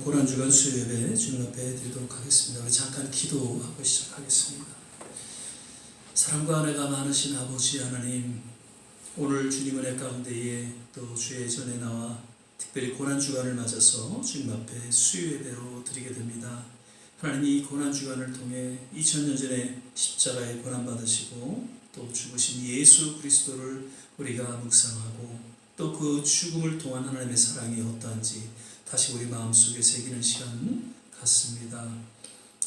고난주간 수요예배 주님 앞에 드리도록 하겠습니다. 우리 잠깐 기도하고 시작하겠습니다. 사랑과 은혜가 많으신 아버지 하나님, 오늘 주님 은혜 가운데에 또 주의 전에 나와 특별히 고난주간을 맞아서 주님 앞에 수요예배로 드리게 됩니다. 하나님, 이 고난주간을 통해 2000년 전에 십자가에 고난받으시고 또 죽으신 예수 그리스도를 우리가 묵상하고 또 그 죽음을 통한 하나님의 사랑이 어떠한지 다시 우리 마음속에 새기는 시간 같습니다.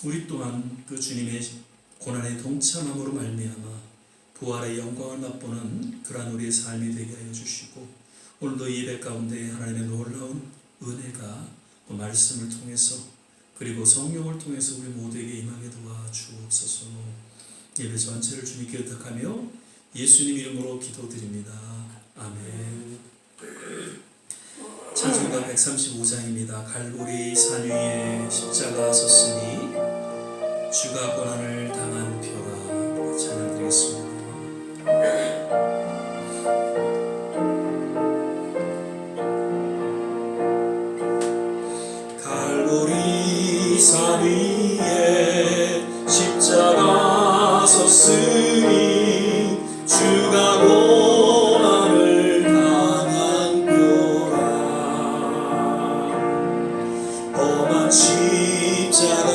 우리 또한 그 주님의 고난의 동참함으로 말미암아 부활의 영광을 맛보는 그러한 우리의 삶이 되게 하여 주시고, 오늘도 예배 가운데 하나님의 놀라운 은혜가 말씀을 통해서 그리고 성령을 통해서 우리 모두에게 임하게 도와주옵소서. 예배 전체를 주님께 의탁하며 예수님 이름으로 기도드립니다. 아멘. 찬송가 135장입니다. 갈보리 산 위에 십자가 섰으니 주가 고난을 당한 표라. 찬양 드리겠습니다. 갈보리 산 위에 십자가 섰으니 주가 고난을 당한 표라. 험한 십자가를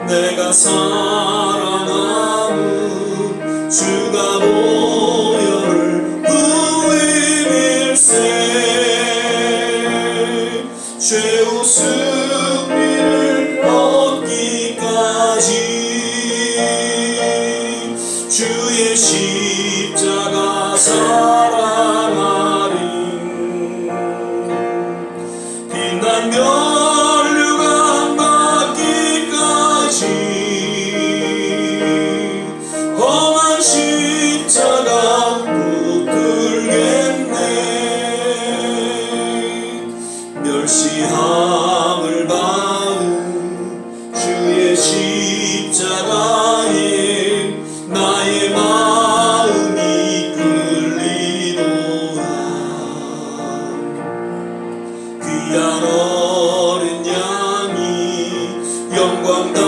내가 사랑함은 주가 보혈을 흘리밀세 죄 승리를 얻기까지 주의 십자가 사랑하리. 빛난 면류관 받기까지 험한 십자가 붙들겠네. 멸시함을 받은 주의 십자가에 나의 마음이 끌리도다. 귀한 어린 양이 영광 다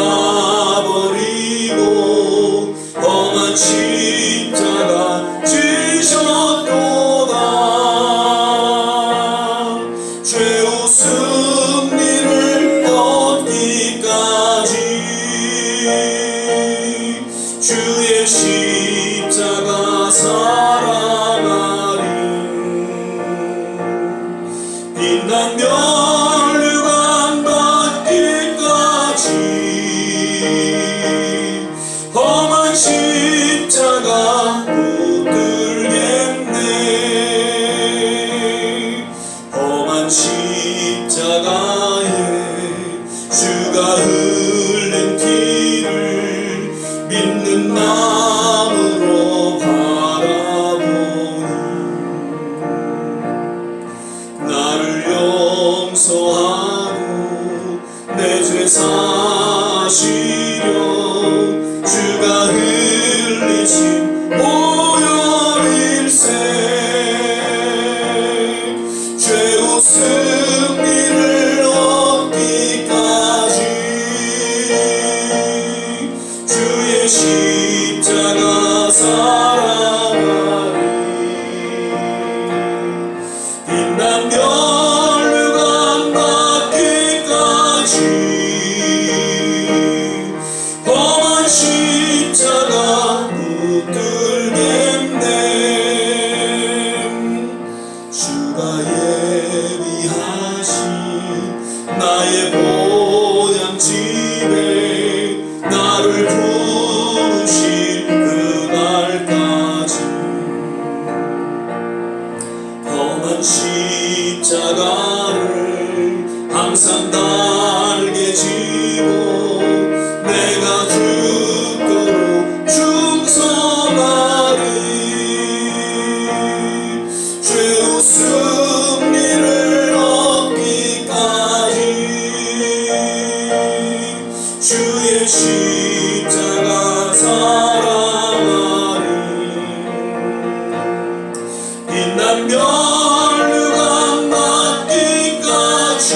버리고 험한 십자가 지셨도다. 죄의 승리를 얻기까지 주의 십자가 사랑하리. 빛난 면류관 받기까지 험한 십자가 붙들겠네. 험한 십자가에 주가 흘린 피를 믿는 마음으로 바라보니 나를 용서하고 내 죄 사시려 주가 흘리신 보혈일세 죄의 승리를 얻기까지 주의 십자가 사랑하리. 빛난 면류관 받기까지 험한 십자가 붙들겠네. 주가 예비하신 나의 보양집에 나를 부르실 그날까지 험한 십자가를 항상 달게 지고 내가 죽도록 충성하리. 죄의 승리를 얻기까지 주의 십자가 사랑하리. 빛난 면류관 받기까지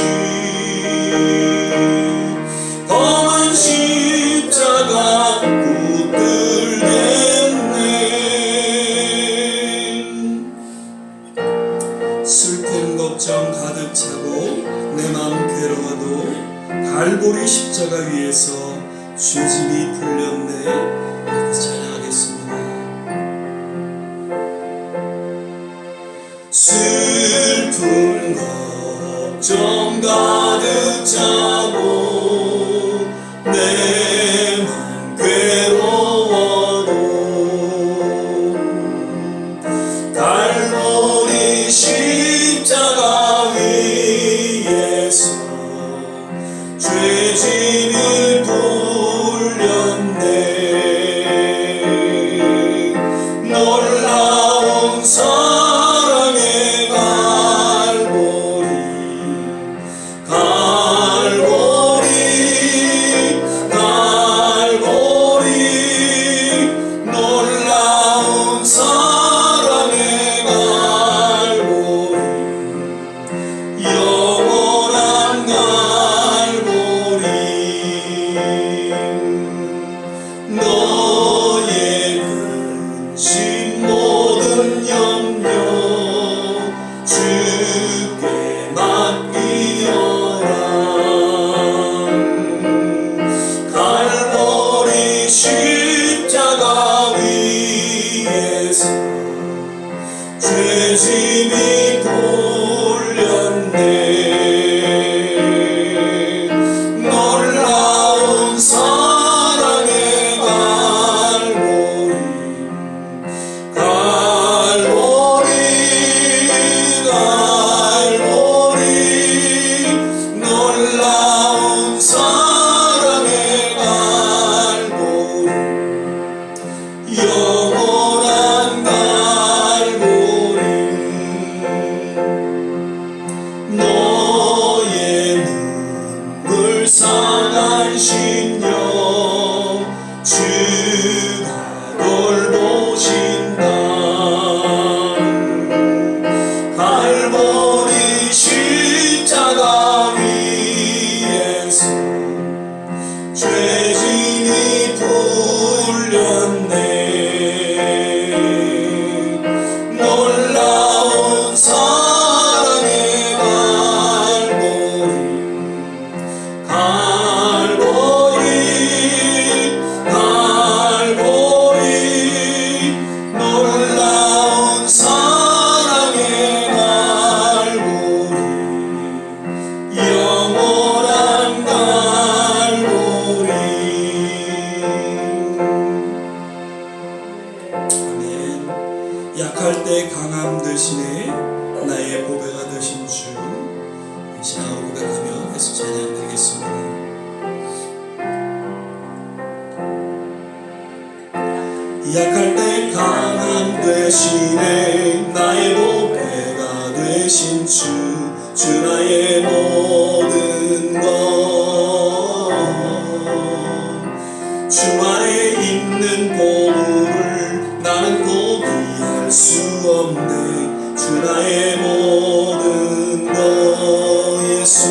벅차고 내 마음 괴로워도 갈보리 십자가 위에서 죄짐이 풀렸네. 이렇게 찬양하겠습니다. 슬픈 걱정 가득 차고 내 맘 괴로워도 갈보리 십자가 위에서 죄짐이 풀렸네. 놀라운 사랑의 갈보리 놀라운 사랑의 갈보리 영원한 갈보리 너의 근심 모든 염려 주께 맡기어라. 갈보리 십자가 위에서 죄짐이 풀렸네. 놀라운 사랑의 갈보리 놀라운 사랑의 갈보리 영원한 갈보리 너의 눈물 상한 심령 주가 돌보신다. 갈보리 십자가 위에서 죄짐이 풀렸네. 놀라운 사랑의 갈보리 놀라운 사랑의 갈보리 영원한 갈보리. 아멘. 약할 때 강함 되시네 나의 보배가 되신 주. 신앙으로 고백하며 계속 찬양드리겠습니다. 약할 때 강함 되시네 나의 보배가 되신 주. 주 나의 모든 것 주 안에 있는 보물을 나는 포기할 수 없네. 주 나의 모든 것 예수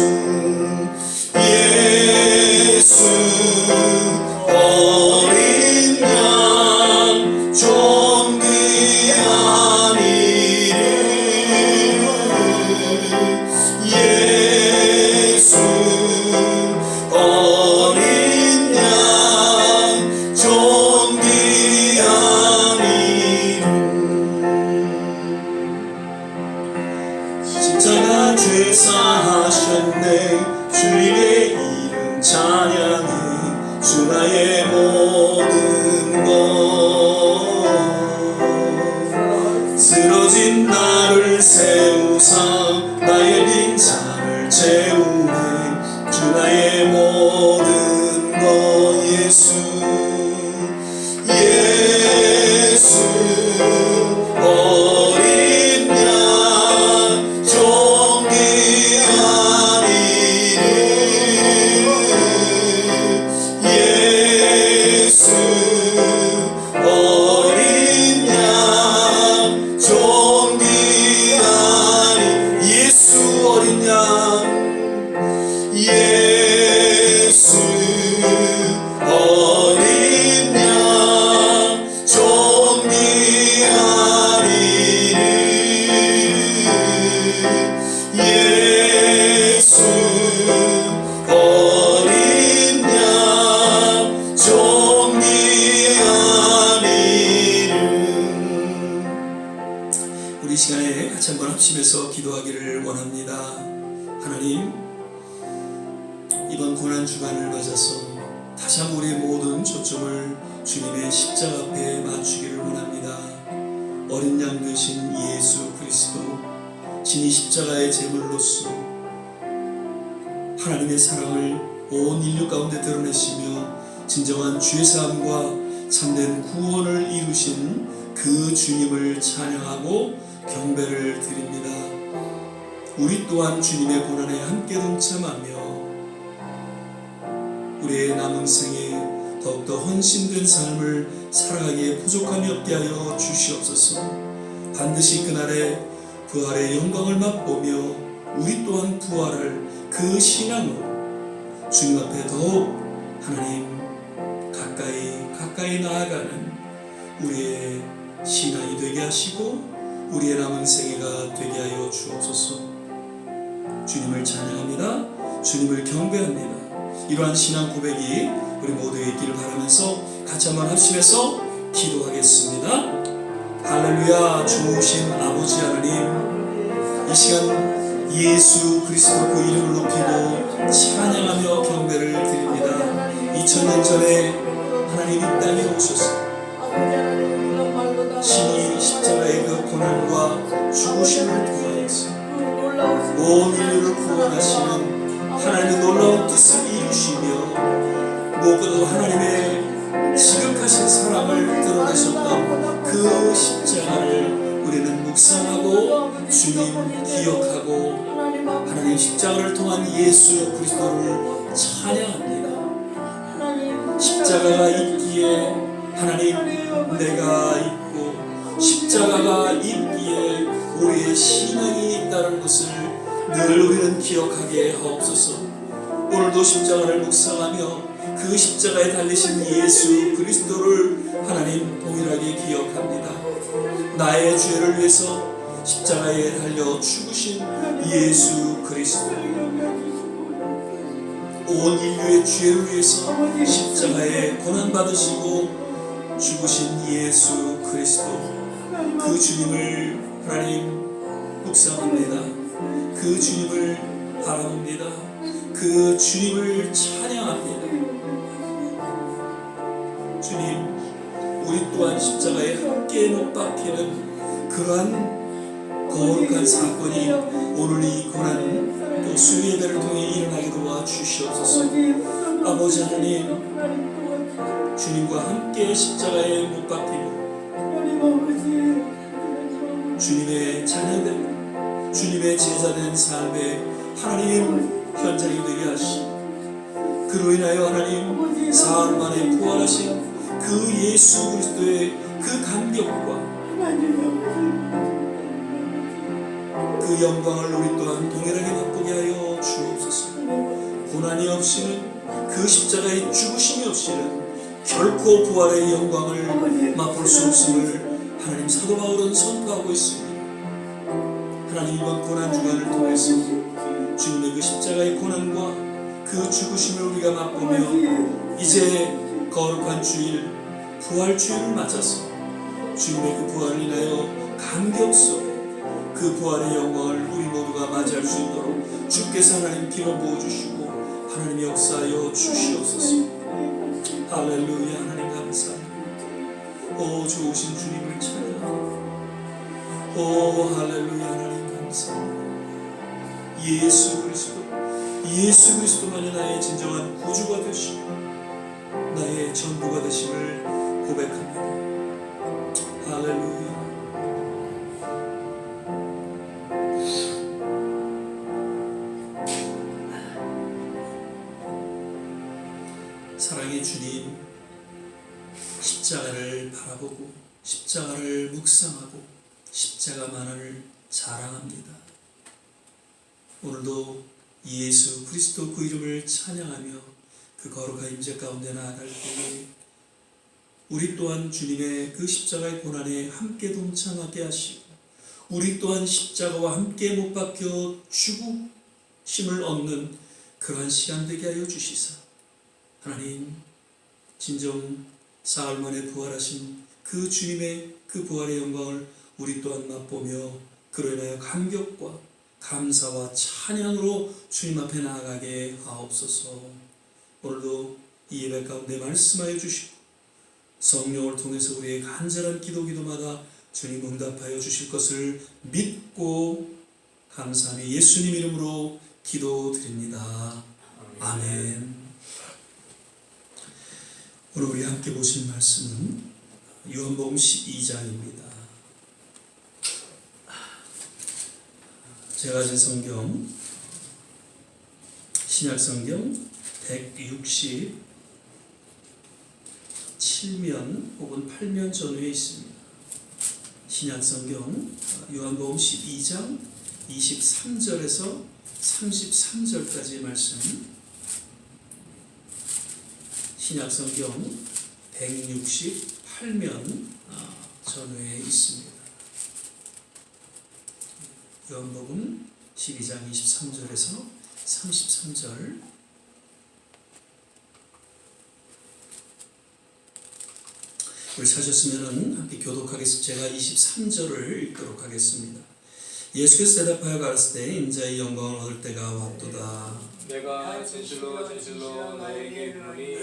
어린 양 존귀한 이름 예수 어린 양 존귀한 이름 십자가 죄 사하셨네. 주님의 이름 찬양해 주 나의 모든 것 쓰러진 나를 세우사 나의 빈잔을 채우네. 주 나의 모든 것 예수 어린 양 존귀한 예수 어린 양 존귀한 이름. 우리 시간에 같이 한번 합심해서 기도하기를 원합니다. 하나님, 이번 고난주간을 맞아서 다시 한번 우리의 모든 초점을 주님의 십자가 앞에 맞추기를 원합니다. 어린 양 되신 예수 그리스도, 진이 십자가의 제물로서 하나님의 사랑을 온 인류 가운데 드러내시며 진정한 죄사함과 참된 구원을 이루신 그 주님을 찬양하고 경배를 드립니다. 우리 또한 주님의 고난에 함께 동참하며 우리의 남은 생에 더욱더 헌신된 삶을 살아가기에 부족함이 없게 하여 주시옵소서. 반드시 그날에 부활의 영광을 맛보며 우리 또한 부활할 그 신앙으로 주님 앞에 더욱 하나님 가까이 나아가는 우리의 신앙이 되게 하시고 우리의 남은 생애가 되게 하여 주옵소서. 주님을 찬양합니다. 주님을 경배합니다. 이러한 신앙 고백이 우리 모두에 있기를 바라면서 같이 한번 합심해서 기도하겠습니다. 할렐루야. 좋으신 아버지 하나님, 이 시간 예수 그리스도 그 이름을 높이고 찬양하며 경배를 드립니다. 2000년 전에 하나님 이 땅에 오셔서 신이 십자가의 그 고난과 죽으심을 통하여서 온 인류를 구원하시는 하나님의 놀라운 뜻을 이루시며 무엇보다도 하나님의 지극하신 사랑을 드러내셨던 그 십자가를 우리는 묵상하고 주님 기억하고 하나님 십자가를 통한 예수 그리스도를 찬양합니다. 십자가가 있기에 하나님 내가 있고 십자가가 있기에 우리의 신앙이 있다는 것을 늘 우리는 기억하게 하옵소서. 오늘도 십자가를 묵상하며 그 십자가에 달리신 예수 그리스도를 하나님 동일하게 기억합니다. 나의 죄를 위해서 십자가에 달려 죽으신 예수 그리스도, 온 인류의 죄를 위해서 십자가에 고난받으시고 죽으신 예수 그리스도, 그 주님을 하나님 묵상합니다. 그 주님을 바라봅니다. 그 주님을 찬양합니다. 주님, 우리 또한 십자가에 함께 못 박히는 그러한 거룩한 사건이 오늘 이 고난 또 수요 예배를 통해 일어나게 도와 주시옵소서. 아버지 하나님, 주님과 함께 십자가에 못 박히고 주님의 자녀들, 주님의 제자된 삶의 하나님 현장이 되게 하시고 그로 인하여 하나님 사흘 만에 부활하신 그 예수 그리스도의 그 감격과 그 영광을 우리 또한 동일하게 맛보게 하여 주옵소서. 고난이 없이는 그 십자가의 죽으심이 없이는 결코 부활의 영광을 맛볼 수 없음을 하나님 사도 바울은 선포하고 있습니다. 하나님 이번 고난주간을 통해서 주님의 그 십자가의 고난과 그 죽으심을 우리가 맛보며 이제 거룩한 주일, 부활주일을 맞아서 주님의 그 부활을 인하여 감격 속에 그 부활의 영광을 우리 모두가 맞이할 수 있도록 주께서 하나님 기름 부어주시고 하나님 역사하여 주시옵소서. 할렐루야. 하나님 감사합니다. 오 좋으신 주님을 찬양합니다. 오 할렐루야. 하나님 감사합니다. 예수 그리스도만이 나의 진정한 구주가 되시고 나의 전부가 되심을 고백합니다. 할렐루야. 사랑의 주님, 십자가를 바라보고 십자가를 묵상하고 십자가만을 자랑합니다. 오늘도 예수 그리스도 그 이름을 찬양하며 그 거룩한 임재 가운데 나아갈 때에 우리 또한 주님의 그 십자가의 고난에 함께 동참하게 하시고 우리 또한 십자가와 함께 못 박혀 힘을 얻는 그러한 시간 되게 하여 주시사 하나님 진정 사흘 만에 부활하신 그 주님의 그 부활의 영광을 우리 또한 맛보며 그로 인하여 감격과 감사와 찬양으로 주님 앞에 나아가게 하옵소서. 오늘도 이 예배 가운데 말씀하여 주시고 성령을 통해서 우리의 간절한 기도마다 주님 응답하여 주실 것을 믿고 감사하며 예수님 이름으로 기도드립니다. 아멘. 오늘 우리 함께 보신 말씀은 요한복음 12장입니다. 제가 가진 성경 신약성경 167면 혹은 8면 전후에 있습니다. 신약성경 요한복음 12장 23절에서 33절까지의 말씀, 신약성경 168면 전후에 있습니다. 요한복음 12장 23절에서 33절. 우리 찾으셨으면 함께 교독하겠습니다. 제가 23절을 읽도록 하겠습니다. 예수께서 대답하여 가라사대 인자의 영광을 얻을 때가 왔도다. 내가 진실로 진실로 너에게 이르노니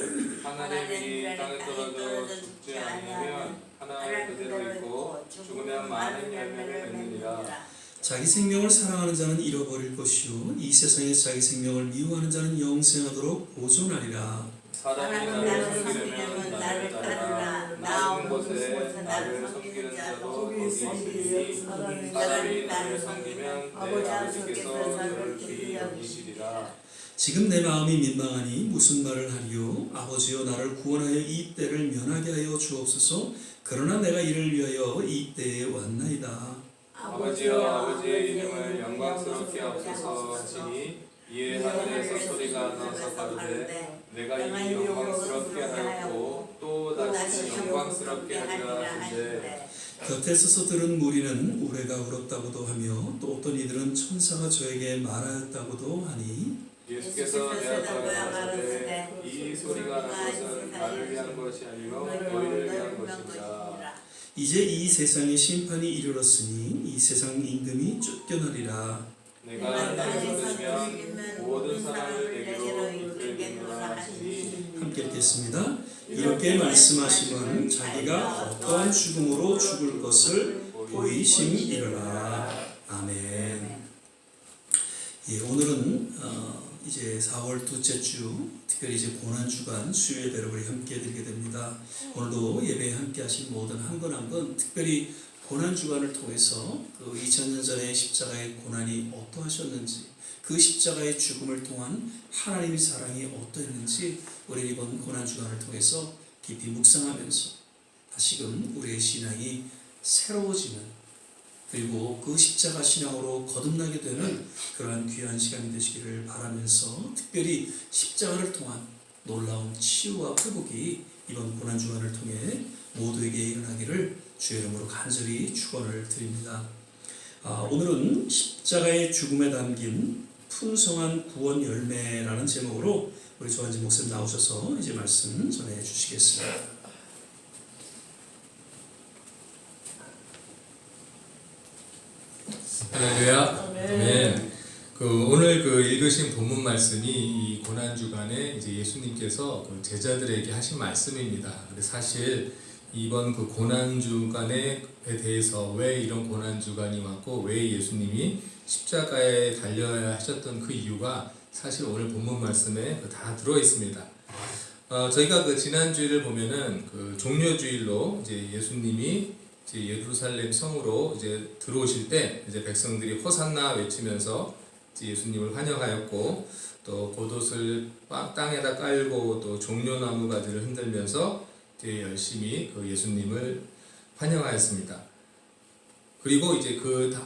하나님이 땅에 떨어져 죽지 않으면 하나 그대로 있고 죽으면 많은 열매를 맺느니라. 자기 생명을 사랑하는 자는 잃어버릴 것이요 이 세상에서 자기 생명을 미워하는 자는 영생하도록 보존하리라. 사람이 나를 섬기려면 나를 따르라. 나 없는 곳에 나를 섬기는 자도 거기 있으니 사람이 나를 섬기면 내 아버지께서 저를 귀히 여기시리라. 지금 내 마음이 민망하니 무슨 말을 하리요? 아버지여 나를 구원하여 이 때를 면하게 하여 주옵소서. 그러나 내가 이를 위하여 이 때에 왔나이다. 아버지여 아버지의 이름을 영광스럽게 하옵소서 하시니 이에 하늘에서 소리가 나서 가로되 내가 이 영광스럽게 하였고 또 다시 영광스럽게 하리라 하시되 곁에 서서 들은 무리는 우레가 울었다고도 하며 또 어떤 이들은 천사가 저에게 말하였다고도 하니 예수께서 대답하여 가라사대 이 소리가 난 것은 나를 위한 것이 아니요 너희를 위한 것이라. 이제 이 세상의 심판이 이르렀으니 이 세상 임금이 쫓겨나리라. 내가 땅에서 들으면 모든 사람을 내게로 이끌겠노라 하시니. 함께 읽겠습니다. 이렇게 말씀하시면 자기가 어떠한 죽음으로 죽을 것을 보이심이로라. 아멘. 예, 오늘은 이제 4월 둘째 주, 특별히 이제 고난주간 수요 예배를 우리 함께 드리게 됩니다. 오늘도 예배에 함께 하신 모든 한 분 한 분, 특별히 고난주간을 통해서 그 2000년 전에 십자가의 고난이 어떠하셨는지, 그 십자가의 죽음을 통한 하나님의 사랑이 어떠했는지 우리 이번 고난주간을 통해서 깊이 묵상하면서 다시금 우리의 신앙이 새로워지는, 그리고 그 십자가 신앙으로 거듭나게 되는 그러한 귀한 시간이 되시기를 바라면서 특별히 십자가를 통한 놀라운 치유와 회복이 이번 고난주간을 통해 모두에게 일어나기를 주의 이름으로 간절히 축원을 드립니다. 오늘은 십자가의 죽음에 담긴 풍성한 구원 열매라는 제목으로 우리 조한진 목사님 나오셔서 이제 말씀 전해 주시겠습니다. 할렐루야. 아멘. 오늘 읽으신 본문 말씀이 이 고난 주간에 이제 예수님께서 제자들에게 하신 말씀입니다. 근데 사실 이번 고난 주간에 대해서 왜 이런 고난 주간이 왔고 왜 예수님이 십자가에 달려야 하셨던 그 이유가 사실 오늘 본문 말씀에 다 들어 있습니다. 저희가 지난 주일을 보면은 종려주일로 이제 예수님이 이제 예루살렘 성으로 이제 들어오실 때 이제 백성들이 호산나 외치면서 이제 예수님을 환영하였고, 또 겉옷을 땅에다 깔고 또 종려나무 가지를 흔들면서 이제 열심히 예수님을 환영하였습니다. 그리고 이제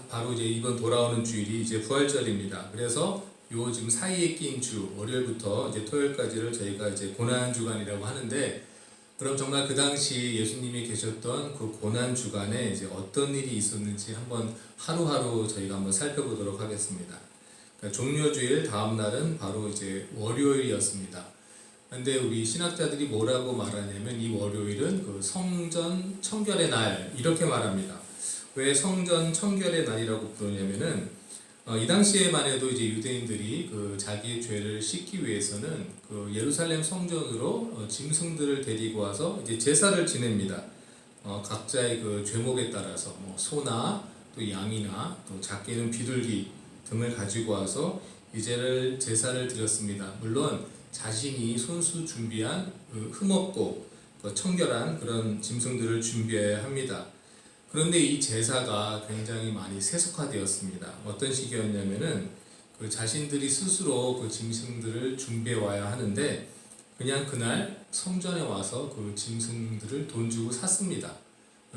바로 이제 이번 돌아오는 주일이 이제 부활절입니다. 그래서 요 지금 사이에 낀 주 월요일부터 이제 토요일까지를 저희가 이제 고난 주간이라고 하는데, 그럼 정말 그 당시 예수님이 계셨던 그 고난 주간에 이제 어떤 일이 있었는지 한번 하루하루 저희가 한번 살펴보도록 하겠습니다. 종료주일 다음 날은 바로 이제 월요일이었습니다. 근데 우리 신학자들이 뭐라고 말하냐면 이 월요일은 그 성전 청결의 날 이렇게 말합니다. 왜 성전 청결의 날이라고 부르냐면은 이 당시에만 해도 이제 유대인들이 그 자기의 죄를 씻기 위해서는 그 예루살렘 성전으로 짐승들을 데리고 와서 이제 제사를 지냅니다. 각자의 그 죄목에 따라서 뭐 소나 또 양이나 또 작게는 비둘기 등을 가지고 와서 이제를 제사를 드렸습니다. 물론 자신이 손수 준비한 흠없고 청결한 그런 짐승들을 준비해야 합니다. 그런데 이 제사가 굉장히 많이 세속화되었습니다. 어떤 식이었냐면은 그 자신들이 스스로 그 짐승들을 준비해 와야 하는데 그냥 그날 성전에 와서 그 짐승들을 돈 주고 샀습니다.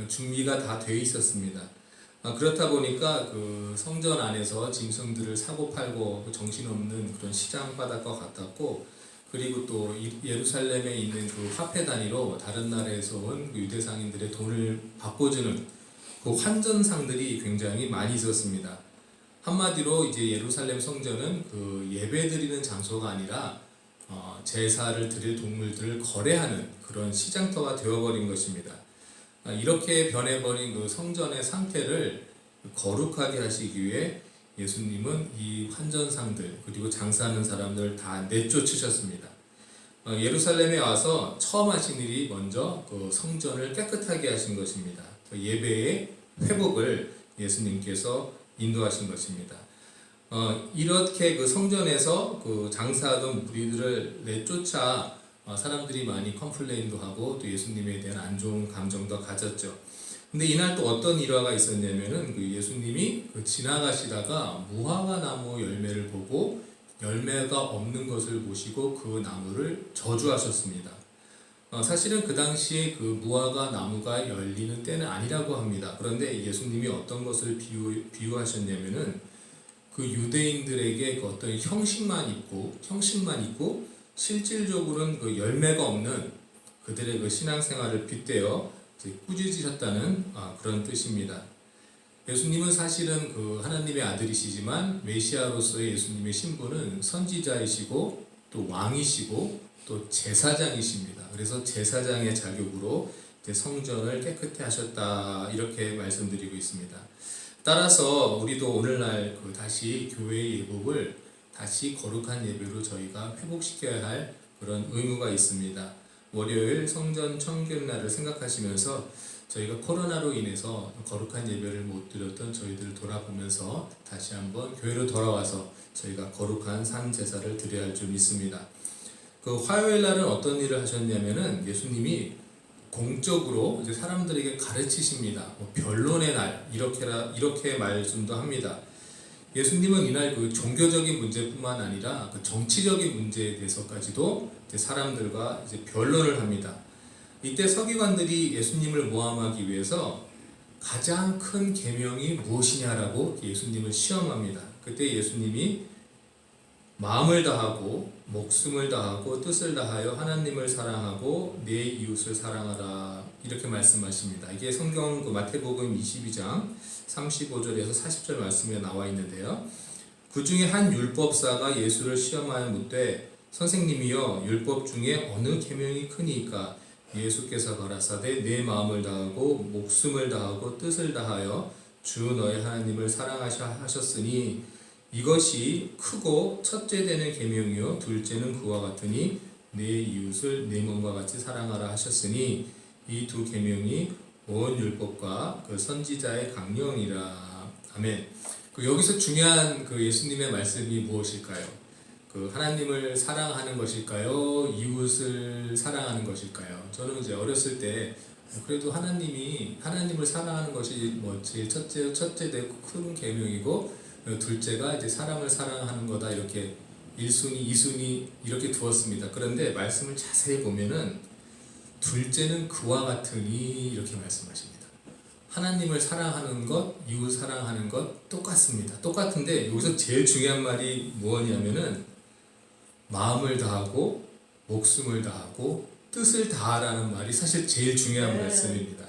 준비가 다 돼 있었습니다. 그렇다 보니까 그 성전 안에서 짐승들을 사고 팔고 정신없는 그런 시장 바닥과 같았고, 그리고 또 예루살렘에 있는 그 화폐 단위로 다른 나라에서 온 유대 상인들의 돈을 바꿔주는 그 환전상들이 굉장히 많이 있었습니다. 한마디로 이제 예루살렘 성전은 그 예배드리는 장소가 아니라 제사를 드릴 동물들을 거래하는 그런 시장터가 되어버린 것입니다. 이렇게 변해버린 그 성전의 상태를 거룩하게 하시기 위해 예수님은 이 환전상들 그리고 장사하는 사람들을 다 내쫓으셨습니다. 예루살렘에 와서 처음 하신 일이 먼저 그 성전을 깨끗하게 하신 것입니다. 그 예배의 회복을 예수님께서 인도하신 것입니다. 이렇게 그 성전에서 그 장사하던 무리들을 내쫓아 사람들이 많이 컴플레인도 하고 또 예수님에 대한 안 좋은 감정도 가졌죠. 근데 이날 또 어떤 일화가 있었냐면은 그 예수님이 그 지나가시다가 무화과 나무 열매를 보고 열매가 없는 것을 보시고 그 나무를 저주하셨습니다. 사실은 그 당시에 그 무화과 나무가 열리는 때는 아니라고 합니다. 그런데 예수님이 어떤 것을 비유하셨냐면은 그 유대인들에게 그 어떤 형식만 있고 실질적으로는 그 열매가 없는 그들의 그 신앙생활을 빗대어 꾸짖으셨다는 그런 뜻입니다. 예수님은 사실은 그 하나님의 아들이시지만 메시아로서의 예수님의 신분은 선지자이시고 또 왕이시고 또 제사장이십니다. 그래서 제사장의 자격으로 성전을 깨끗게 하셨다 이렇게 말씀드리고 있습니다. 따라서 우리도 오늘날 그 다시 교회의 예복을 다시 거룩한 예배로 저희가 회복시켜야 할 그런 의무가 있습니다. 월요일 성전 청결날을 생각하시면서 저희가 코로나로 인해서 거룩한 예배를 못 드렸던 저희들 돌아보면서 다시 한번 교회로 돌아와서 저희가 거룩한 산 제사를 드려야 할 줄 믿습니다. 그 화요일 날은 어떤 일을 하셨냐면은 예수님이 공적으로 이제 사람들에게 가르치십니다. 변론의 날 이렇게 말씀도 합니다. 예수님은 이날 그 종교적인 문제뿐만 아니라 그 정치적인 문제에 대해서까지도 이제 사람들과 이제 변론을 합니다. 이때 서기관들이 예수님을 모함하기 위해서 가장 큰 계명이 무엇이냐라고 예수님을 시험합니다. 그때 예수님이 마음을 다하고 목숨을 다하고 뜻을 다하여 하나님을 사랑하고 내 이웃을 사랑하라 이렇게 말씀하십니다. 이게 성경 그 마태복음 22장 35절에서 40절 말씀에 나와 있는데요. 그 중에 한 율법사가 예수를 시험하여 묻되 선생님이여 율법 중에 어느 계명이 크니까? 예수께서 가라사대 내 마음을 다하고 목숨을 다하고 뜻을 다하여 주 너의 하나님을 사랑하셨으니 이것이 크고 첫째 되는 계명이요 둘째는 그와 같으니 내 이웃을 내 몸과 같이 사랑하라 하셨으니 이 두 계명이 온 율법과 그 선지자의 강령이라. 아멘. 여기서 중요한 그 예수님의 말씀이 무엇일까요? 그 하나님을 사랑하는 것일까요? 이웃을 사랑하는 것일까요? 저는 이제 어렸을 때 그래도 하나님을 사랑하는 것이 뭐 제일 첫째 되고 큰 계명이고 둘째가 이제 사람을 사랑하는 거다 이렇게 1순위, 2순위 이렇게 두었습니다. 그런데 말씀을 자세히 보면은 둘째는 그와 같으니 이렇게 말씀하십니다. 하나님을 사랑하는 것, 이웃 사랑하는 것 똑같습니다. 똑같은데 여기서 제일 중요한 말이 뭐냐면은 마음을 다하고 목숨을 다하고 뜻을 다하라는 말이 사실 제일 중요한 말씀입니다.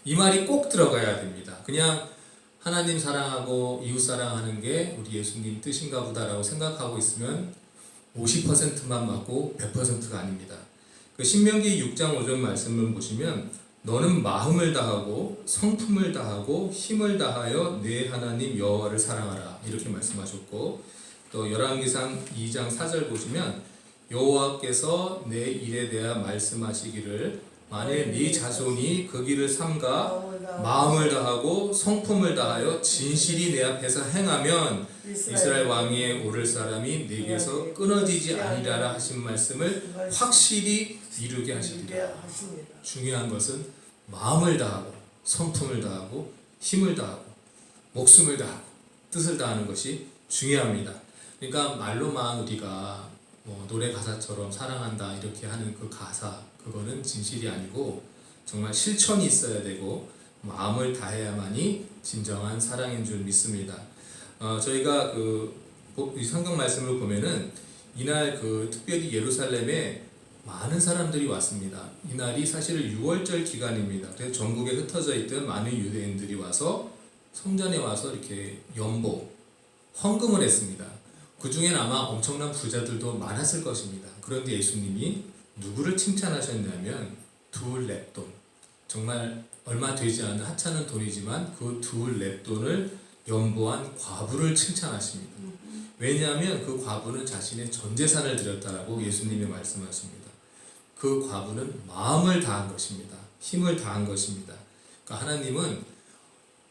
이 말이 꼭 들어가야 됩니다. 그냥 하나님 사랑하고 이웃 사랑하는 게 우리 예수님 뜻인가 보다라고 생각하고 있으면 50%만 맞고 100%가 아닙니다. 그 신명기 6장 5절 말씀을 보시면 너는 마음을 다하고 성품을 다하고 힘을 다하여 내 하나님 여호와를 사랑하라 이렇게 말씀하셨고, 또 열왕기상 2장 4절 보시면 여호와께서 내 일에 대하 말씀하시기를 만일 네 자손이 그 길을 삼가 마음을 다하고 성품을 다하여 진실이 내 앞에서 행하면 이스라엘 왕위에 오를 사람이 내게서 끊어지지 아니라라 하신 말씀을 확실히 이루게 하시리라. 중요한 것은 마음을 다하고 성품을 다하고 힘을 다하고 목숨을 다하고 뜻을 다하는 것이 중요합니다. 그러니까 말로만 우리가 노래 가사처럼 사랑한다 이렇게 하는 그 가사, 그거는 진실이 아니고 정말 실천이 있어야 되고 마음을 다해야만이 진정한 사랑인 줄 믿습니다. 저희가 이 성경 말씀을 보면은 이날 특별히 예루살렘에 많은 사람들이 왔습니다. 이날이 사실 6월절 기간입니다. 그래서 전국에 흩어져 있던 많은 유대인들이 와서 성전에 와서 이렇게 연보, 헌금을 했습니다. 그 중엔 아마 엄청난 부자들도 많았을 것입니다. 그런데 예수님이 누구를 칭찬하셨냐면 두 렙돈, 정말 얼마 되지 않는 하찮은 돈이지만 그 두 렙돈을 연보한 과부를 칭찬하십니다. 왜냐하면 그 과부는 자신의 전 재산을 드렸다라고 예수님이 말씀하십니다. 그 과부는 마음을 다한 것입니다. 힘을 다한 것입니다. 그러니까 하나님은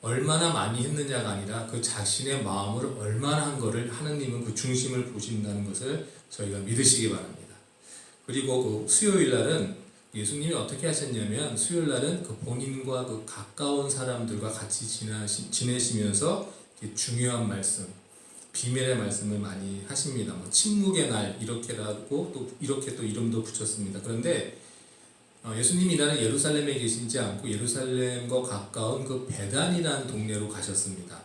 얼마나 많이 했느냐가 아니라 그 자신의 마음을 얼마나 한 거를 하나님은 그 중심을 보신다는 것을 저희가 믿으시기 바랍니다. 그리고 그 수요일 날은 예수님이 어떻게 하셨냐면 수요일 날은 그 본인과 그 가까운 사람들과 같이 지내시면서 중요한 말씀, 비밀의 말씀을 많이 하십니다. 침묵의 날 이렇게라고 또 이렇게 또 이름도 붙였습니다. 그런데 예수님이 이날은 예루살렘에 계시지 않고 예루살렘과 가까운 그 베단이라는 동네로 가셨습니다.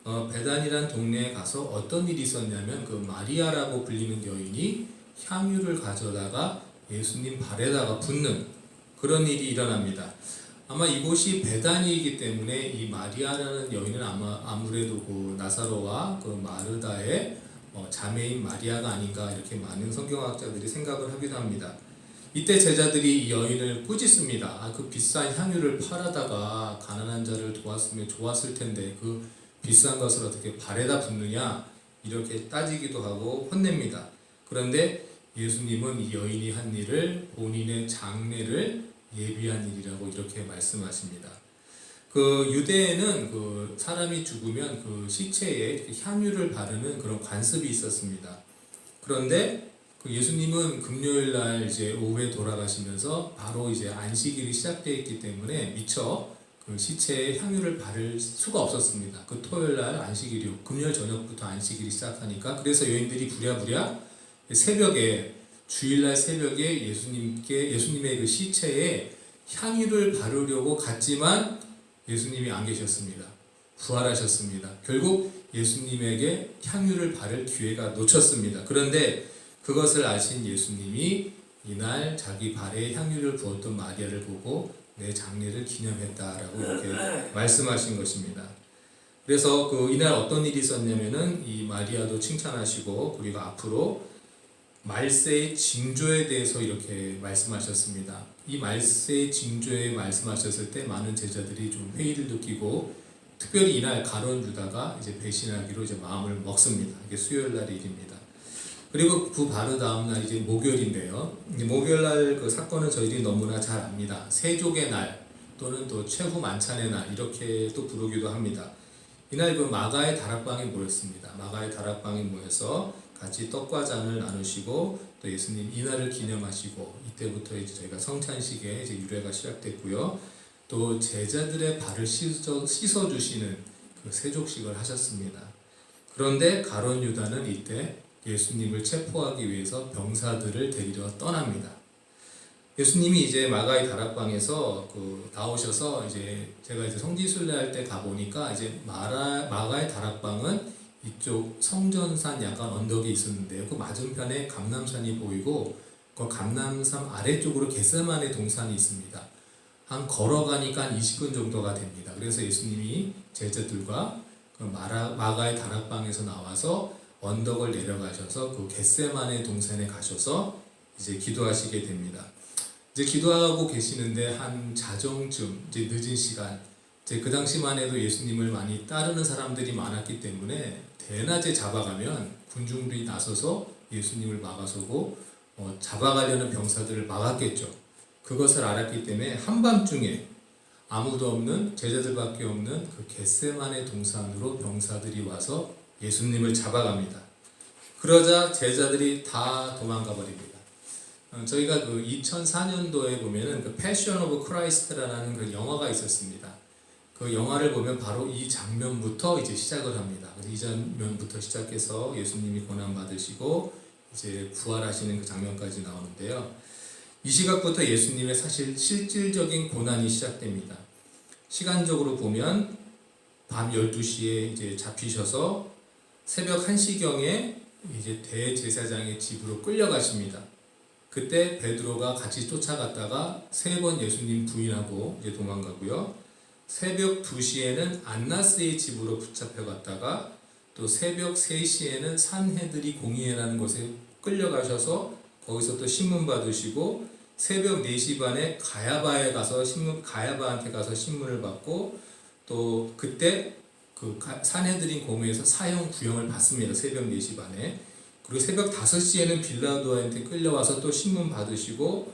베단이라는 동네에 가서 어떤 일이 있었냐면 그 마리아라고 불리는 여인이 향유를 가져다가 예수님 발에다가 붓는 그런 일이 일어납니다. 아마 이곳이 베단이기 때문에 이 마리아라는 여인은 아무래도 그 나사로와 그 마르다의 자매인 마리아가 아닌가 이렇게 많은 성경학자들이 생각을 하기도 합니다. 이때 제자들이 이 여인을 꾸짖습니다. 그 비싼 향유를 팔아다가 가난한 자를 도왔으면 좋았을 텐데 그 비싼 것을 어떻게 발에다 붓느냐 이렇게 따지기도 하고 혼냅니다. 그런데 예수님은 이 여인이 한 일을 본인의 장례를 예비한 일이라고 이렇게 말씀하십니다. 그 유대에는 그 사람이 죽으면 그 시체에 향유를 바르는 그런 관습이 있었습니다. 그런데 그 예수님은 금요일 날 이제 오후에 돌아가시면서 바로 이제 안식일이 시작되어 있기 때문에 미처 그 시체에 향유를 바를 수가 없었습니다. 그 토요일 날 안식일이요. 금요일 저녁부터 안식일이 시작하니까 그래서 여인들이 부랴부랴 새벽에 주일날 새벽에 예수님의 그 시체에 향유를 바르려고 갔지만 예수님이 안 계셨습니다. 부활하셨습니다. 결국 예수님에게 향유를 바를 기회가 놓쳤습니다. 그런데 그것을 아신 예수님이 이날 자기 발에 향유를 부었던 마리아를 보고 내 장례를 기념했다라고 이렇게 말씀하신 것입니다. 그래서 이날 어떤 일이 있었냐면은 이 마리아도 칭찬하시고 그리고 앞으로 말세의 징조에 대해서 이렇게 말씀하셨습니다. 이 말세의 징조에 말씀하셨을 때 많은 제자들이 좀 회의를 느끼고 특별히 이날 가룟 유다가 이제 배신하기로 이제 마음을 먹습니다. 이게 수요일 날 일입니다. 그리고 그 바로 다음 날 이제 목요일인데요. 목요일 날 그 사건은 저희들이 너무나 잘 압니다. 세족의 날 또는 또 최후 만찬의 날 이렇게 또 부르기도 합니다. 이날 그 마가의 다락방에 모였습니다. 마가의 다락방에 모여서 같이 떡과 잔을 나누시고 또 예수님 이날을 기념하시고 이때부터 이제 저희가 성찬식의 이제 유래가 시작됐고요. 또 제자들의 발을 씻어주시는 그 세족식을 하셨습니다. 그런데 가룟 유다는 이때 예수님을 체포하기 위해서 병사들을 데리러 떠납니다. 예수님이 이제 마가의 다락방에서 나오셔서 이제 제가 이제 성지순례 할 때 가보니까 이제 마가의 다락방은 이쪽 성전산 약간 언덕에 있었는데요. 그 맞은편에 감람산이 보이고 그 감람산 아래쪽으로 겟세마네 동산이 있습니다. 한 걸어가니까 한 20분 정도가 됩니다. 그래서 예수님이 제자들과 그 마가의 다락방에서 나와서 언덕을 내려가셔서 그 겟세마네 동산에 가셔서 이제 기도하시게 됩니다. 이제 기도하고 계시는데 한 자정쯤 이제 늦은 시간, 이제 그 당시만 해도 예수님을 많이 따르는 사람들이 많았기 때문에 대낮에 잡아가면 군중들이 나서서 예수님을 막아서고 잡아가려는 병사들을 막았겠죠. 그것을 알았기 때문에 한밤중에 아무도 없는 제자들밖에 없는 그 겟세마네 동산으로 병사들이 와서 예수님을 잡아갑니다. 그러자 제자들이 다 도망가 버립니다. 저희가 그 2004년도에 보면은 그 패션 오브 크라이스트라는 그 영화가 있었습니다. 그 영화를 보면 바로 이 장면부터 이제 시작을 합니다. 이 장면부터 시작해서 예수님이 고난 받으시고 이제 부활하시는 그 장면까지 나오는데요. 이 시각부터 예수님의 사실 실질적인 고난이 시작됩니다. 시간적으로 보면 밤 12시에 이제 잡히셔서 새벽 1시경에 이제 대제사장의 집으로 끌려가십니다. 그때 베드로가 같이 쫓아갔다가 3번 예수님 부인하고 이제 도망가고요. 새벽 2시에는 안나스의 집으로 붙잡혀갔다가 또 새벽 3시에는 산헤드리 공의회라는 곳에 끌려가셔서 거기서 또 신문 받으시고 새벽 4시 반에 가야바한테 가서 신문을 받고 또 그때 그 산헤드린 공회에서 사형 구형을 받습니다. 새벽 4시 반에. 그리고 새벽 5시에는 빌라도한테 끌려와서 또 신문 받으시고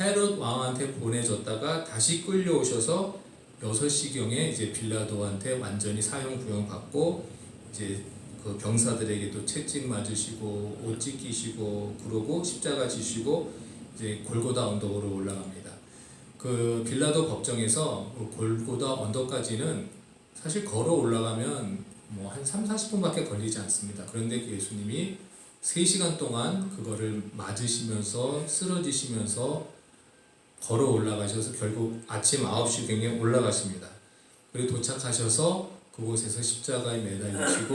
헤롯 왕한테 보내줬다가 다시 끌려오셔서 6시경에 이제 빌라도한테 완전히 사형 구형 받고 이제 그 병사들에게 또 채찍 맞으시고 옷 찢기시고 그러고 십자가 지시고 이제 골고다 언덕으로 올라갑니다. 그 빌라도 법정에서 골고다 언덕까지는 사실 걸어 올라가면 뭐 한 3-40분밖에 걸리지 않습니다. 그런데 그 예수님이 3시간 동안 그거를 맞으시면서 쓰러지시면서 걸어 올라가셔서 결국 아침 9시경에 올라가십니다. 그리고 도착하셔서 그곳에서 십자가에 매달리시고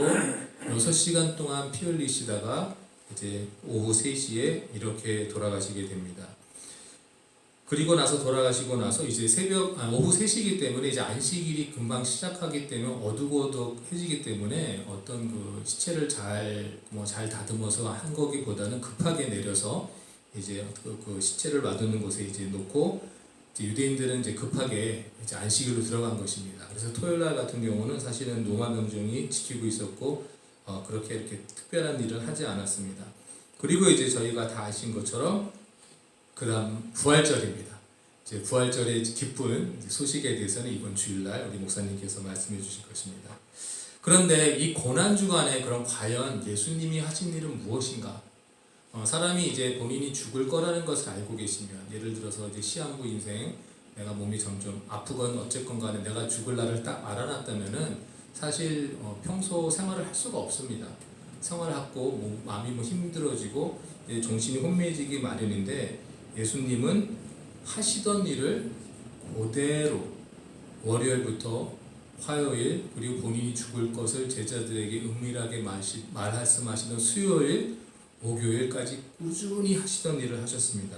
6시간 동안 피 흘리시다가 이제 오후 3시에 이렇게 돌아가시게 됩니다. 그리고 나서 돌아가시고 나서 이제 오후 3시이기 때문에 이제 안식일이 금방 시작하기 때문에 어둑어둑해지기 때문에 어떤 그 시체를 잘 다듬어서 한 거기보다는 급하게 내려서 이제 그 시체를 놔두는 곳에 이제 놓고 이제 유대인들은 이제 급하게 이제 안식일로 들어간 것입니다. 그래서 토요일 날 같은 경우는 사실은 로마 병정이 지키고 있었고 그렇게 이렇게 특별한 일을 하지 않았습니다. 그리고 이제 저희가 다 아신 것처럼 그다음 부활절입니다. 이제 부활절의 기쁜 소식에 대해서는 이번 주일날 우리 목사님께서 말씀해 주실 것입니다. 그런데 이 고난 주간에 그럼 과연 예수님이 하신 일은 무엇인가? 사람이 이제 본인이 죽을 거라는 것을 알고 계시면, 예를 들어서 이제 시한부 인생, 내가 몸이 점점 아프건 어쨌건 간에 내가 죽을 날을 딱 알아놨다면은 사실 평소 생활을 할 수가 없습니다. 생활하고 마음이 힘들어지고 정신이 혼미해지기 마련인데, 예수님은 하시던 일을 그대로 월요일부터 화요일 그리고 본인이 죽을 것을 제자들에게 은밀하게 말씀하시던 수요일, 목요일까지 꾸준히 하시던 일을 하셨습니다.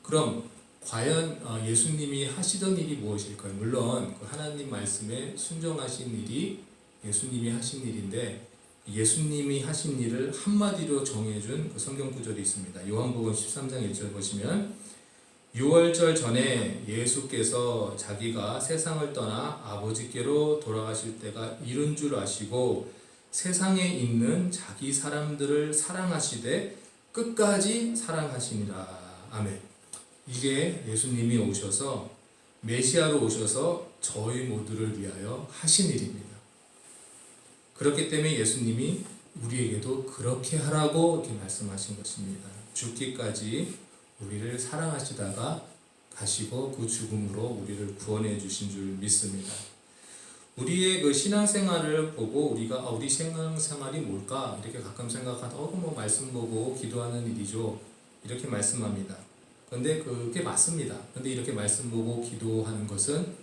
그럼 과연 예수님이 하시던 일이 무엇일까요? 물론 하나님 말씀에 순종하신 일이 예수님이 하신 일인데, 예수님이 하신 일을 한마디로 정해준 그 성경 구절이 있습니다. 요한복음 13장 1절 보시면, 6월절 전에 예수께서 자기가 세상을 떠나 아버지께로 돌아가실 때가 이른 줄 아시고 세상에 있는 자기 사람들을 사랑하시되 끝까지 사랑하시니라. 아멘. 이게 예수님이 오셔서 메시아로 오셔서 저희 모두를 위하여 하신 일입니다. 그렇기 때문에 예수님이 우리에게도 그렇게 하라고 이렇게 말씀하신 것입니다. 죽기까지 우리를 사랑하시다가 가시고 그 죽음으로 우리를 구원해 주신 줄 믿습니다. 우리의 그 신앙생활을 보고 우리가 우리 신앙생활이 뭘까 이렇게 가끔 생각하다 뭐 말씀 보고 기도하는 일이죠 이렇게 말씀합니다. 그런데 그게 맞습니다. 그런데 이렇게 말씀 보고 기도하는 것은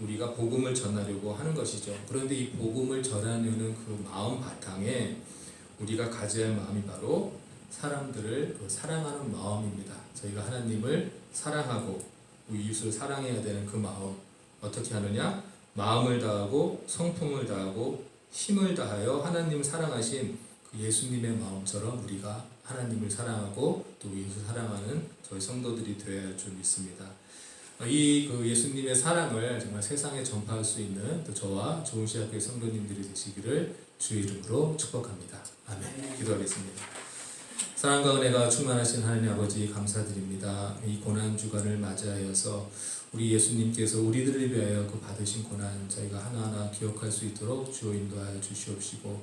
우리가 복음을 전하려고 하는 것이죠. 그런데 이 복음을 전하려는 그 마음 바탕에 우리가 가져야 할 마음이 바로 사람들을 사랑하는 마음입니다. 저희가 하나님을 사랑하고 우리 이웃을 사랑해야 되는 그 마음 어떻게 하느냐? 마음을 다하고 성품을 다하고 힘을 다하여 하나님을 사랑하신 그 예수님의 마음처럼 우리가 하나님을 사랑하고 또 이웃을 사랑하는 저희 성도들이 되어야 할 줄 믿습니다. 이 그 예수님의 사랑을 정말 세상에 전파할 수 있는 또 저와 좋은시학교의 성도님들이 되시기를 주 이름으로 축복합니다. 아멘. 기도하겠습니다. 사랑과 은혜가 충만하신 하나님 아버지 감사드립니다. 이 고난 주간을 맞이하여서 우리 예수님께서 우리들을 위하여 그 받으신 고난 저희가 하나하나 기억할 수 있도록 주여 인도하여 주시옵시고,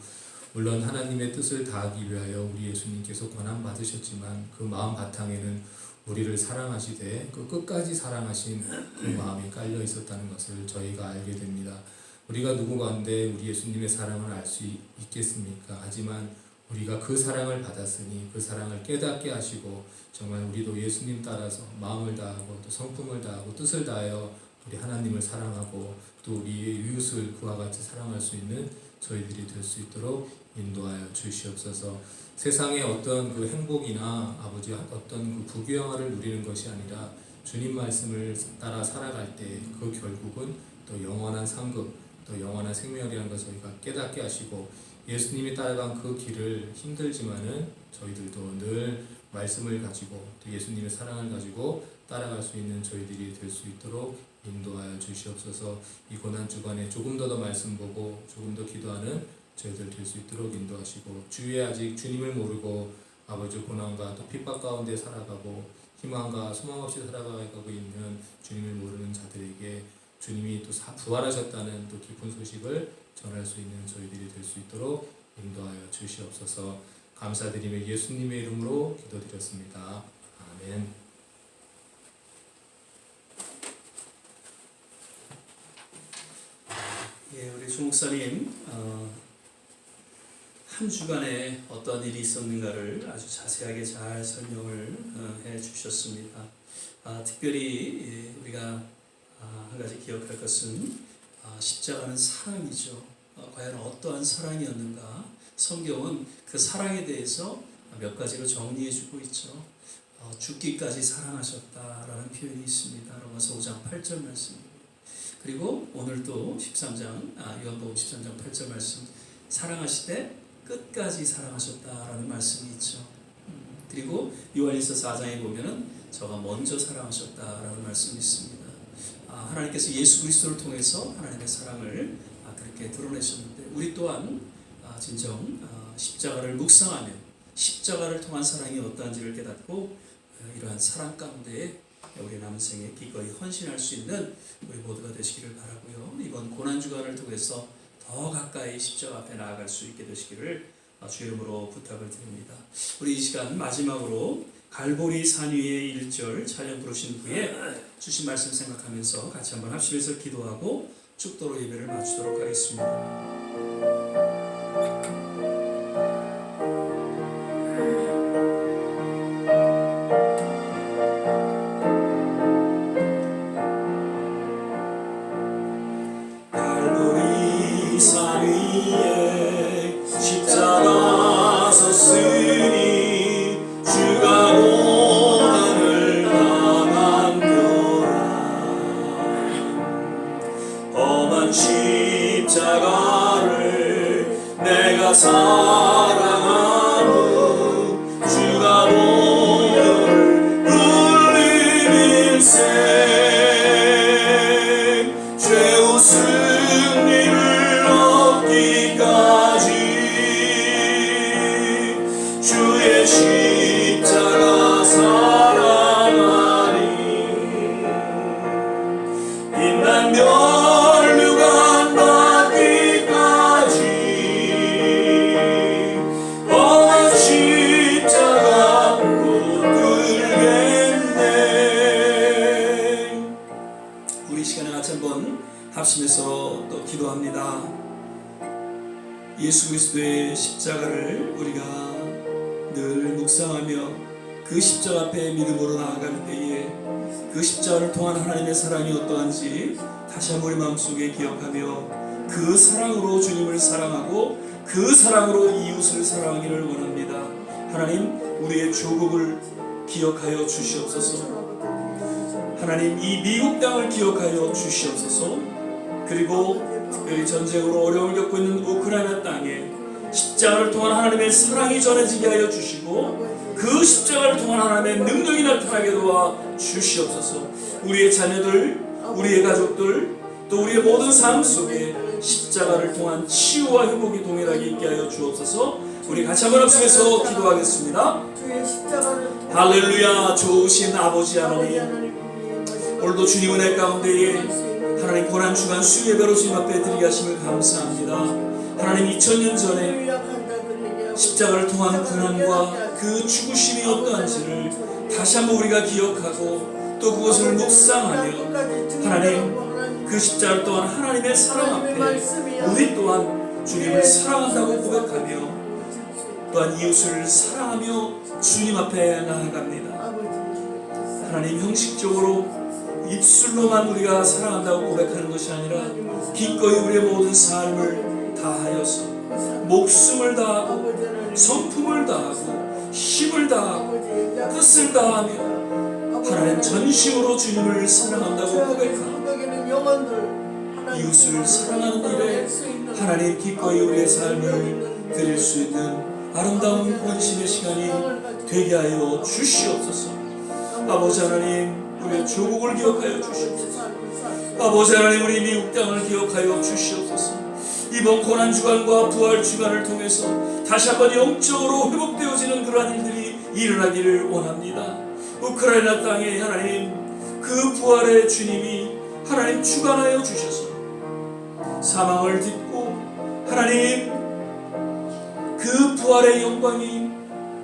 물론 하나님의 뜻을 다하기 위하여 우리 예수님께서 고난 받으셨지만 그 마음 바탕에는 우리를 사랑하시되 그 끝까지 사랑하신 그 마음이 깔려 있었다는 것을 저희가 알게 됩니다. 우리가 누구간데 우리 예수님의 사랑을 알 수 있겠습니까? 하지만 우리가 그 사랑을 받았으니 그 사랑을 깨닫게 하시고 정말 우리도 예수님 따라서 마음을 다하고 또 성품을 다하고 뜻을 다하여 우리 하나님을 사랑하고 또 우리의 이웃을 그와 같이 사랑할 수 있는 저희들이 될 수 있도록 인도하여 주시옵소서. 세상의 어떤 그 행복이나 아버지 어떤 그 부귀영화를 누리는 것이 아니라 주님 말씀을 따라 살아갈 때 그 결국은 또 영원한 상급 또 영원한 생명이라는 것을 저희가 깨닫게 하시고, 예수님이 따라간 그 길을 힘들지만은 저희들도 늘 말씀을 가지고 또 예수님의 사랑을 가지고 따라갈 수 있는 저희들이 될 수 있도록 인도하여 주시옵소서. 이 고난 주간에 조금 더 말씀 보고 조금 더 기도하는 저희들 될 수 있도록 인도하시고, 주위에 아직 주님을 모르고 아버지 고난과 또 핍박 가운데 살아가고 희망과 소망 없이 살아가고 있는 주님을 모르는 자들에게 주님이 또 부활하셨다는 또 기쁜 소식을 전할 수 있는 저희들이 될 수 있도록 인도하여 주시옵소서. 감사드리며 예수님의 이름으로 기도드렸습니다. 아멘. 예, 우리 주 목사님 한 주간에 어떤 일이 있었는가를 아주 자세하게 잘 설명을 해 주셨습니다. 특별히 우리가 한 가지 기억할 것은 십자가는 사랑이죠. 과연 어떠한 사랑이었는가? 성경은 그 사랑에 대해서 몇 가지로 정리해 주고 있죠. 죽기까지 사랑하셨다라는 표현이 있습니다. 로마서 5장 8절 말씀입니다. 그리고 오늘 또 13장 요한복음 13장 8절 말씀, 사랑하시되 끝까지 사랑하셨다라는 말씀이 있죠. 그리고 요한일서 4장에 보면은 저가 먼저 사랑하셨다라는 말씀이 있습니다. 하나님께서 예수 그리스도를 통해서 하나님의 사랑을 그렇게 드러내셨는데, 우리 또한 진정 십자가를 묵상하며 십자가를 통한 사랑이 어떠한지를 깨닫고 이러한 사랑 가운데 우리 남은 생에 기꺼이 헌신할 수 있는 우리 모두가 되시기를 바라고요. 이번 고난주간을 통해서 더 가까이 십자가 앞에 나아갈 수 있게 되시기를 주 이름으로 부탁을 드립니다. 우리 이 시간 마지막으로 갈보리 산 위의 1절 찬양 부르신 후에 주신 말씀 생각하면서 같이 한번 합심해서 기도하고 축도로 예배를 마치도록 하겠습니다. 갈보리 산 위에 십자가 섰으니 주가 고난을 당한도다. 험한 십자가를 내가 사랑하고 주가 보혈을 흘린 일생 죄우 승리를 얻기까지 주의 십자가 사랑하니 빛난 면류관 받기까지 험한 십자가 못 들겠네. 우리 시간에 같이 한번 합심해서 또 기도합니다. 예수 그리스도의 십자가를 우리가 늘 묵상하며 그 십자가 앞에 믿음으로 나아갈 때에 그 십자가를 통한 하나님의 사랑이 어떠한지 다시 한번 우리 마음속에 기억하며 그 사랑으로 주님을 사랑하고 그 사랑으로 이웃을 사랑하기를 원합니다. 하나님, 우리의 조국을 기억하여 주시옵소서. 하나님 이 미국 땅을 기억하여 주시옵소서. 그리고 특별히 전쟁으로 어려움을 겪고 있는 우크라이나 땅에 십자가를 통한 하나님의 사랑이 전해지게 하여 주시고 그 십자가를 통한 하나님의 능력이 나타나게 도와 주시옵소서. 우리의 자녀들, 우리의 가족들, 또 우리의 모든 삶 속에 십자가를 통한 치유와 회복이 동일하게 있게 하여 주옵소서. 우리 같이 한번 합심해서 기도하겠습니다. 할렐루야. 좋으신 아버지 하나님, 오늘도 주님 은혜 가운데에 하나님 고난주간 수예배로 주님 앞에 드리게 하심을 감사합니다. 하나님 2000년 전에 십자가를 통한 고난과 그 죽으심이 어떠한지를 다시 한번 우리가 기억하고 또 그것을 묵상하며 하나님 그 십자가를 통한 하나님의 사랑 앞에 우리 또한 주님을 사랑한다고 고백하며 또한 이웃을 사랑하며 주님 앞에 나아갑니다. 하나님 형식적으로 입술로만 우리가 사랑한다고 고백하는 것이 아니라 기꺼이 우리의 모든 삶을 다하여서 목숨을 다하고 성품을 다하고 힘을 다하고 뜻을 다하며 하나님 전심으로 주님을 사랑한다고 고백하고 이웃을 사랑하는 일에 하나님 기꺼이 우리의 삶을 드릴 수 있는 아름다운 헌신의 시간이 되게 하여 주시옵소서. 아버지 하나님, 우리의 조국을 기억하여 주시옵소서. 아버지 하나님, 우리 미국 땅을 기억하여 주시옵소서. 이번 고난주간과 부활주간을 통해서 다시 한번 영적으로 회복되어지는 그러한 일들이 일어나기를 원합니다. 우크라이나 땅에 하나님 그 부활의 주님이 하나님 주관하여 주셔서 사망을 딛고 하나님 그 부활의 영광이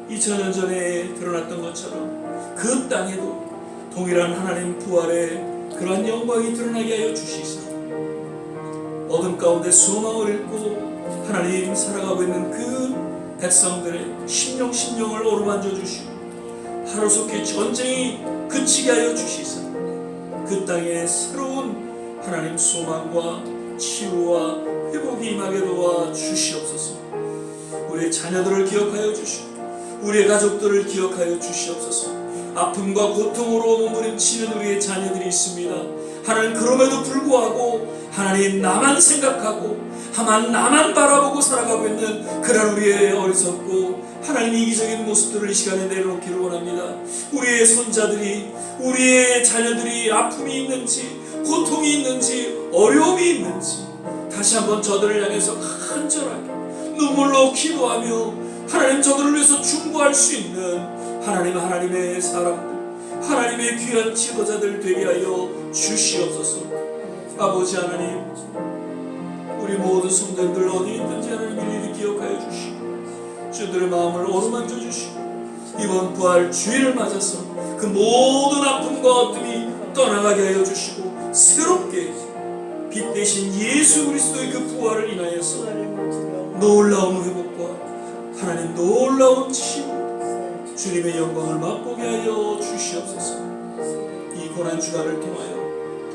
2000년 전에 드러났던 것처럼 그 땅에도 동일한 하나님 부활의 그러한 영광이 드러나게 하여 주시소. 어둠 가운데 소망을 잃고 하나님 살아가고 있는 그 백성들의 심령을 어루만져 주시고 하루속히 전쟁이 그치게 하여 주시소. 그 땅에 새로운 하나님 소망과 치유와 회복이 임하게 도와 주시옵소서. 우리의 자녀들을 기억하여 주시고 우리의 가족들을 기억하여 주시옵소서. 아픔과 고통으로 몸부림치는 우리의 자녀들이 있습니다. 하나님 그럼에도 불구하고 하나님 나만 생각하고 나만 바라보고 살아가고 있는 그런 우리의 어리석고 하나님 이기적인 모습들을 이 시간에 내려놓기를 원합니다. 우리의 손자들이 우리의 자녀들이 아픔이 있는지 고통이 있는지 어려움이 있는지 다시 한번 저들을 향해서 간절하게 눈물로 기도하며 하나님 저들을 위해서 중보할 수 있는 하나님의 사람들 하나님의 귀한 지도자들 되게 하여 주시옵소서. 아버지 하나님, 우리 모든 성도들 어디 있든지 하나님 일일이 기억하여 주시고 주들의 마음을 어루만져 주시고 이번 부활 주일을 맞아서 그 모든 아픔과 어둠이 떠나가게 하여 주시고 새롭게 빛 대신 예수 그리스도의 그 부활을 인하여서 놀라운 회복과 하나님 놀라운 치유 주님의 영광을 맛보게 하여 주시옵소서. 이 고난주간을 통하여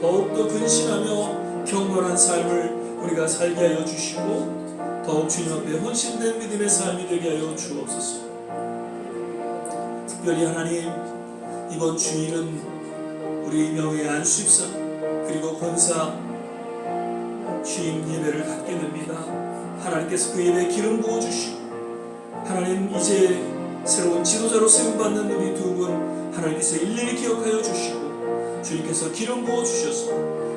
더욱더 근신하며 경건한 삶을 우리가 살게 하여 주시고 더욱 주님 앞에 헌신된 믿음의 삶이 되게 하여 주옵소서. 특별히 하나님 이번 주일은 우리 명예 안수입사 그리고 권사 취임 예배를 갖게 됩니다. 하나님께서 그 예배에 기름 부어주시고 하나님 이제 새로운 지도자로 세움받는 우리 두 분 하나님께서 일일이 기억하여 주시고 주님께서 기름 부어주셔서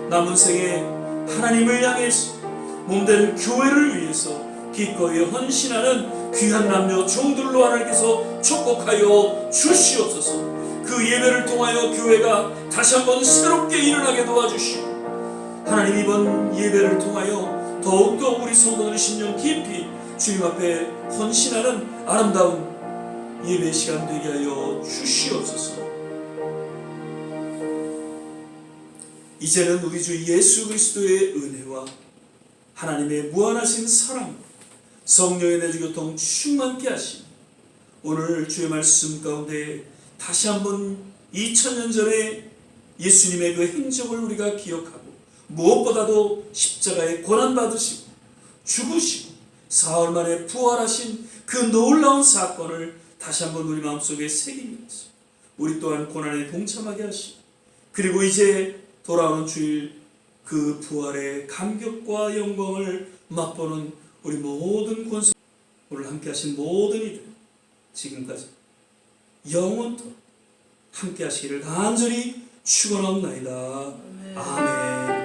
남은 생에 하나님을 향해서 몸된 교회를 위해서 기꺼이 헌신하는 귀한 남녀 종들로 하나님께서 축복하여 주시옵소서. 그 예배를 통하여 교회가 다시 한번 새롭게 일어나게 도와주시고 하나님 이번 예배를 통하여 더욱더 우리 성도들의 심령 깊이 주님 앞에 헌신하는 아름다운 예배 시간 되게 하여 주시옵소서. 이제는 우리 주 예수 그리스도의 은혜와 하나님의 무한하신 사랑 성령의 내주교통 충만케 하심 오늘 주의 말씀 가운데 다시 한번 2000년 전에 예수님의 그 행적을 우리가 기억하고 무엇보다도 십자가에 고난받으시고 죽으시고 사흘 만에 부활하신 그 놀라운 사건을 다시 한번 우리 마음속에 새기면서 우리 또한 고난에 동참하게 하시고 그리고 이제 돌아오는 주일 그 부활의 감격과 영광을 맛보는 우리 모든 권속, 오늘 함께 하신 모든 이들 지금까지 영원토록 함께 하시기를 간절히 축원합니다. 아멘.